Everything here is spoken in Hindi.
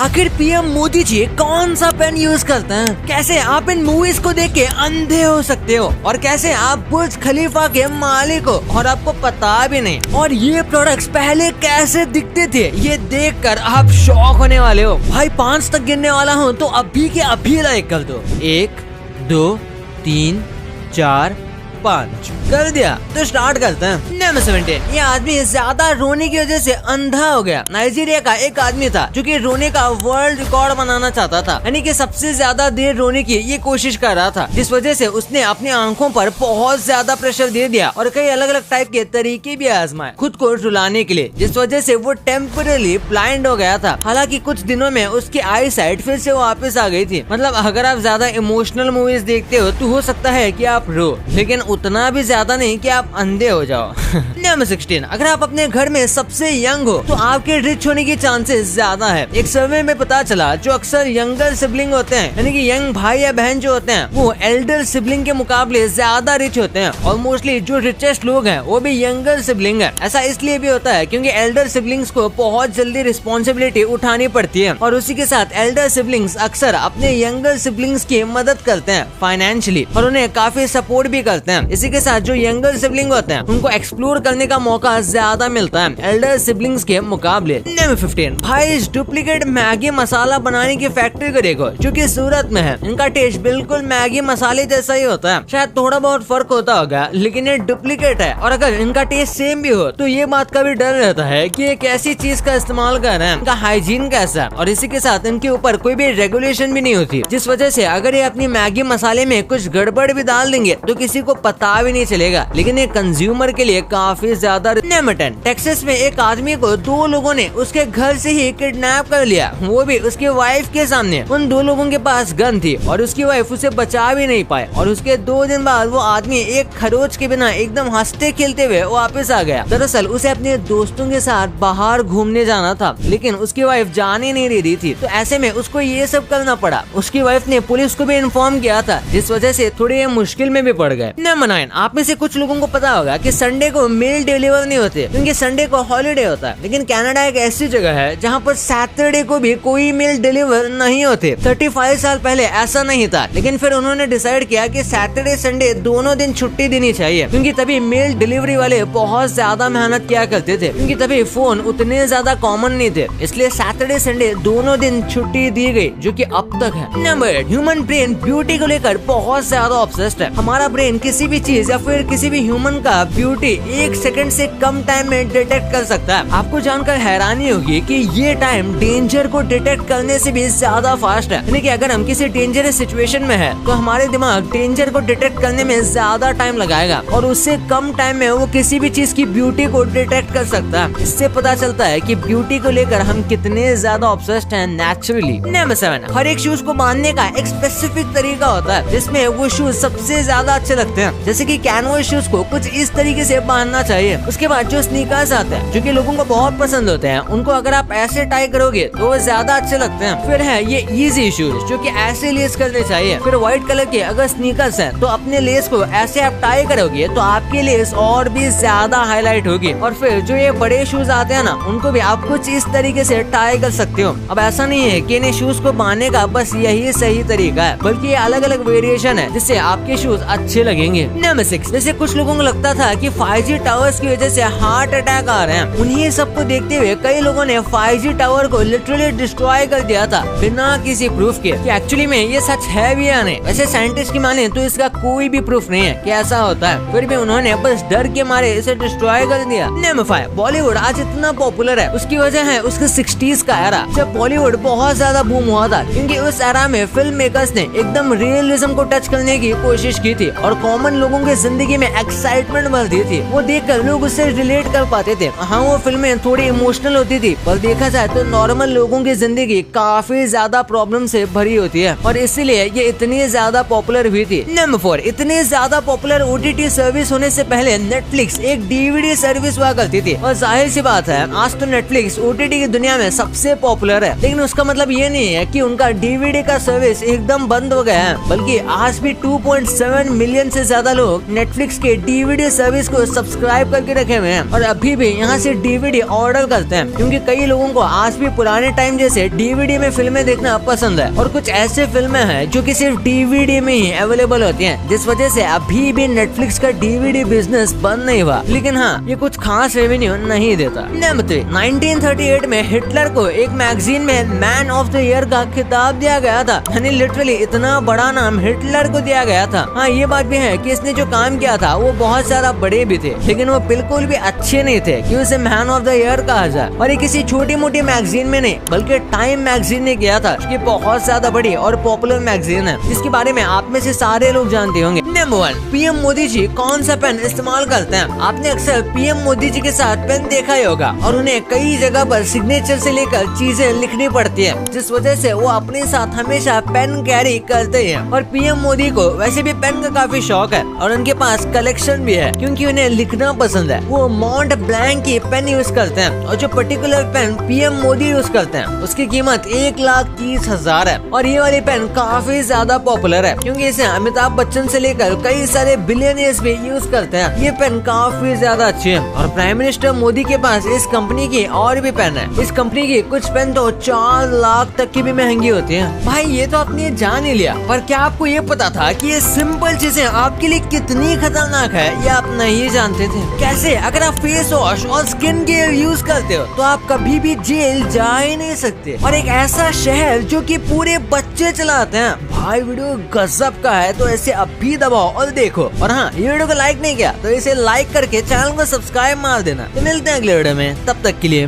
आखिर पीएम मोदी जी कौन सा पेन यूज करते हैं? कैसे आप इन मूवीज को देख के अंधे हो सकते हो और कैसे आप बुर्ज खलीफा के मालिक हो और आपको पता भी नहीं। और ये प्रोडक्ट्स पहले कैसे दिखते थे ये देखकर आप शॉक होने वाले हो। भाई 5 तक गिनने वाला हूँ तो अभी के अभी लाइक कर दो। 1 2 3 4 5 कर दिया। तो स्टार्ट करते हैं। नंबर 17। ये आदमी ज्यादा रोने की वजह से अंधा हो गया। नाइजीरिया का एक आदमी था जो कि रोने का वर्ल्ड रिकॉर्ड बनाना चाहता था, यानी कि सबसे ज्यादा देर रोने की ये कोशिश कर रहा था, जिस वजह से उसने अपनी आंखों पर बहुत ज्यादा प्रेशर दे दिया और कई अलग अलग टाइप के तरीके भी आजमाए खुद को रुलाने के लिए, जिस वजह से वो टेम्पररी ब्लाइंड हो गया था। हालांकि कुछ दिनों में उसकी आई साइट फिर से वापस आ गई थी। मतलब अगर आप ज्यादा इमोशनल मूवीज देखते हो तो हो सकता है कि आप रो, लेकिन उतना भी ज्यादा नहीं कि आप अंधे हो जाओ। नंबर 16। अगर आप अपने घर में सबसे यंग हो तो आपके रिच होने की चांसेस ज्यादा है। एक सर्वे में पता चला जो अक्सर यंगर सिबलिंग होते हैं, यानी कि यंग भाई या बहन जो होते हैं, वो एल्डर सिबलिंग के मुकाबले ज्यादा रिच होते हैं। और मोस्टली जो रिचेस्ट लोग हैं वो भी यंगर सिबलिंग है। ऐसा इसलिए भी होता है क्योंकि एल्डर सिबलिंग्स को बहुत जल्दी रिस्पॉन्सिबिलिटी उठानी पड़ती है और उसी के साथ एल्डर सिबलिंग्स अक्सर अपने यंगर सिबलिंग्स की मदद करते हैं फाइनेंशियली और उन्हें काफी सपोर्ट भी करते हैं। इसी के साथ जो यंगर सिबलिंग होते हैं उनको एक्सप्लोर करने का मौका ज्यादा मिलता है एल्डर सिबलिंग्स के मुकाबले। नंबर 15। भाई इस डुप्लीकेट मैगी मसाला बनाने की फैक्ट्री को देखो जो कि सूरत में है। इनका टेस्ट बिल्कुल मैगी मसाले जैसा ही होता है। शायद थोड़ा बहुत फर्क होता होगा, लेकिन ये डुप्लीकेट है और अगर इनका टेस्ट सेम भी हो तो ये बात का भी डर रहता है कि ये कैसी चीज का इस्तेमाल कर रहे हैं, इनका हाइजीन कैसा है। और इसी के साथ इनके ऊपर कोई भी रेगुलेशन भी नहीं होती, जिस वजह से अगर ये अपनी मैगी मसाले में कुछ गड़बड़ भी डाल देंगे तो किसी को पता भी नहीं चलेगा, लेकिन ये कंज्यूमर के लिए काफी ज्यादा। नंबर 10। टेक्सास में एक आदमी को 2 लोगों ने उसके घर से ही किडनैप कर लिया, वो भी उसकी वाइफ के सामने। उन 2 लोगों के पास गन थी और उसकी वाइफ उसे बचा भी नहीं पाए और उसके 2 दिन बाद वो आदमी एक खरोच के बिना एकदम हंसते खेलते हुए वापस आ गया। दरअसल उसे अपने दोस्तों के साथ बाहर घूमने जाना था, लेकिन उसकी वाइफ जाने नहीं दे रही थी, तो ऐसे में उसको ये सब करना पड़ा। उसकी वाइफ ने पुलिस को भी इन्फॉर्म किया था, जिस वजह से थोड़े मुश्किल में भी पड़ गए। नंबर 9। आप में से कुछ लोगों को पता होगा कि संडे को मेल डिलीवर नहीं होते क्योंकि संडे को हॉलिडे होता है, लेकिन कनाडा एक ऐसी जगह है जहाँ पर सैटरडे को भी कोई मेल डिलीवर नहीं होते। 35 साल पहले ऐसा नहीं था, लेकिन फिर उन्होंने डिसाइड किया कि सैटरडे संडे दोनों दिन छुट्टी देनी चाहिए, क्योंकि तभी मेल डिलीवरी वाले बहुत ज्यादा मेहनत किया करते थे, क्योंकि तभी फोन उतने ज्यादा कॉमन नहीं थे, इसलिए सैटरडे संडे दोनों दिन छुट्टी दी गई, जो कि अब तक है। नंबर 8। ह्यूमन ब्रेन ब्यूटी को लेकर बहुत ज्यादा ऑब्सेस्ड है। हमारा ब्रेन किसी भी चीज या फिर किसी भी ह्यूमन का ब्यूटी 1 सेकंड से कम टाइम में डिटेक्ट कर सकता है। आपको जानकर हैरानी होगी कि ये टाइम डेंजर को डिटेक्ट करने से भी ज्यादा फास्ट है, यानी कि अगर हम किसी डेंजरस सिचुएशन में है तो हमारे दिमाग डेंजर को डिटेक्ट करने में ज्यादा टाइम लगाएगा और उससे कम टाइम में वो किसी भी चीज की ब्यूटी को डिटेक्ट कर सकता है। इससे पता चलता है कि ब्यूटी को लेकर हम कितने ज्यादा ऑब्सेस्ड हैं नेचुरली। नंबर 7। हर एक शूज को बांधने का एक स्पेसिफिक तरीका होता है जिसमें वो शूज सबसे ज्यादा अच्छे लगते हैं। जैसे कि कैनवस शूज को कुछ इस तरीके से बांधना चाहिए। उसके बाद जो स्नीकर्स आते हैं जो कि लोगों को बहुत पसंद होते हैं, उनको अगर आप ऐसे टाई करोगे तो वो ज्यादा अच्छे लगते हैं। फिर है ये इजी शूज जो कि ऐसे लेस करने चाहिए। फिर व्हाइट कलर के अगर स्नीकर्स हैं तो अपने लेस को ऐसे आप टाई करोगे तो आपकी लेस और भी ज्यादा हाईलाइट होगी। और फिर जो ये बड़े शूज आते हैं ना, उनको भी आप कुछ इस तरीके से टाई कर सकते हो। अब ऐसा नहीं है कि इन्हें शूज को बांधने का बस यही सही तरीका है, बल्कि ये अलग अलग वेरिएशन है जिससे आपके शूज अच्छे लगेंगे। नंबर 6। जैसे कुछ लोगों को लगता था कि 5G टावर्स की वजह से हार्ट अटैक आ रहे हैं, उन्हीं सबको देखते हुए कई लोगों ने 5G टावर को लिटरली डिस्ट्रॉय कर दिया था बिना किसी प्रूफ के कि एक्चुअली में ये सच है भी या नहीं। वैसे साइंटिस्ट की माने तो इसका कोई भी प्रूफ नहीं है कि ऐसा होता है, फिर भी उन्होंने बस डर के मारे इसे डिस्ट्रॉय कर दिया। नंबर 5। बॉलीवुड आज इतना पॉपुलर है उसकी वजह है उसके 60s का एरा, जब बॉलीवुड बहुत ज्यादा बूम हुआ था, क्योंकि उस एरा में फिल्म मेकर्स ने एकदम रियलिज्म को टच करने की कोशिश की थी और कॉमन लोगों की जिंदगी में एक्साइटमेंट भर दी थी। वो देखकर लोग उससे रिलेट कर पाते थे। हाँ, वो फिल्में थोड़ी इमोशनल होती थी, पर देखा जाए तो नॉर्मल लोगों की जिंदगी काफी ज्यादा प्रॉब्लम से भरी होती है और इसीलिए ये इतनी ज्यादा पॉपुलर हुई थी। नंबर 4। इतनी ज्यादा पॉपुलर OTT सर्विस होने से पहले नेटफ्लिक्स एक DVD सर्विस हुआ करती थी और जाहिर सी बात है आज तो नेटफ्लिक्स OTT की दुनिया में सबसे पॉपुलर है, लेकिन उसका मतलब ये नहीं है कि उनका DVD का सर्विस एकदम बंद हो गया है, बल्कि आज भी 2.7 मिलियन से ज्यादा ज्यादा लोग नेटफ्लिक्स के DVD सर्विस को सब्सक्राइब करके रखे हुए हैं और अभी भी यहाँ से DVD ऑर्डर करते हैं, क्योंकि कई लोगों को आज भी पुराने टाइम जैसे DVD में फिल्में देखना पसंद है और कुछ ऐसे फिल्में हैं जो कि सिर्फ DVD में ही अवेलेबल होती हैं, जिस वजह से अभी भी नेटफ्लिक्स का DVD बिजनेस बंद नहीं हुआ। लेकिन हाँ, ये कुछ खास रेवेन्यू नहीं देता। नंबर 3, 1938 में हिटलर को एक मैगजीन में मैन ऑफ द ईयर का खिताब दिया गया था, यानी लिटरली इतना बड़ा नाम हिटलर को दिया गया था। हाँ, ये बात भी है कि इसने जो काम किया था वो बहुत ज्यादा बड़े भी थे, लेकिन वो बिल्कुल भी अच्छे नहीं थे कि उसे मैन ऑफ द ईयर कहा जाए। और ये किसी छोटी मोटी मैगजीन में नहीं, बल्कि टाइम मैगजीन ने किया था, जो बहुत ज्यादा बड़ी और पॉपुलर मैगजीन है, जिसके बारे में आप में से सारे लोग जानते होंगे। नंबर 1, पीएम मोदी जी कौन सा पेन इस्तेमाल करते हैं? आपने अक्सर पीएम मोदी जी के साथ पेन देखा ही होगा और उन्हें कई जगह पर सिग्नेचर से लेकर चीजें लिखनी पड़ती है, जिस वजह से वो अपने साथ हमेशा पेन कैरी करते हैं। और पीएम मोदी को वैसे भी पेन का काफी शौक है और उनके पास कलेक्शन भी है, क्योंकि उन्हें लिखना पसंद है। वो मॉन्ट ब्लैंक की पेन यूज करते हैं और जो particular pen PM Modi use करते हैं उसकी कीमत 1,30,000 है। और ये वाली पेन काफी ज्यादा पॉपुलर है, क्योंकि इसे अमिताभ बच्चन से लेकर कई सारे बिलियनियर्स भी यूज करते हैं। ये पेन काफी ज्यादा अच्छी है और प्राइम मिनिस्टर मोदी के पास इस कंपनी की और भी पेन है। इस कंपनी की कुछ पेन तो 4 लाख तक की भी महंगी होती है। भाई ये तो आपने जान ही लिया, पर क्या आपको ये पता था कि ये सिंपल चीजें आपके लिए कितनी खतरनाक है, ये आप नहीं जानते थे? कैसे? अगर आप फेस वॉश और स्किन केयर यूज करते हो तो आप कभी भी जेल जा ही नहीं सकते। और एक ऐसा शहर जो कि पूरे बच्चे चलाते हैं। भाई वीडियो गजब का है, तो ऐसे अभी दबाओ और देखो। और हाँ, ये वीडियो को लाइक नहीं किया तो इसे लाइक करके चैनल को सब्सक्राइब मार देना। तो मिलते हैं अगले वीडियो में, तब तक के लिए।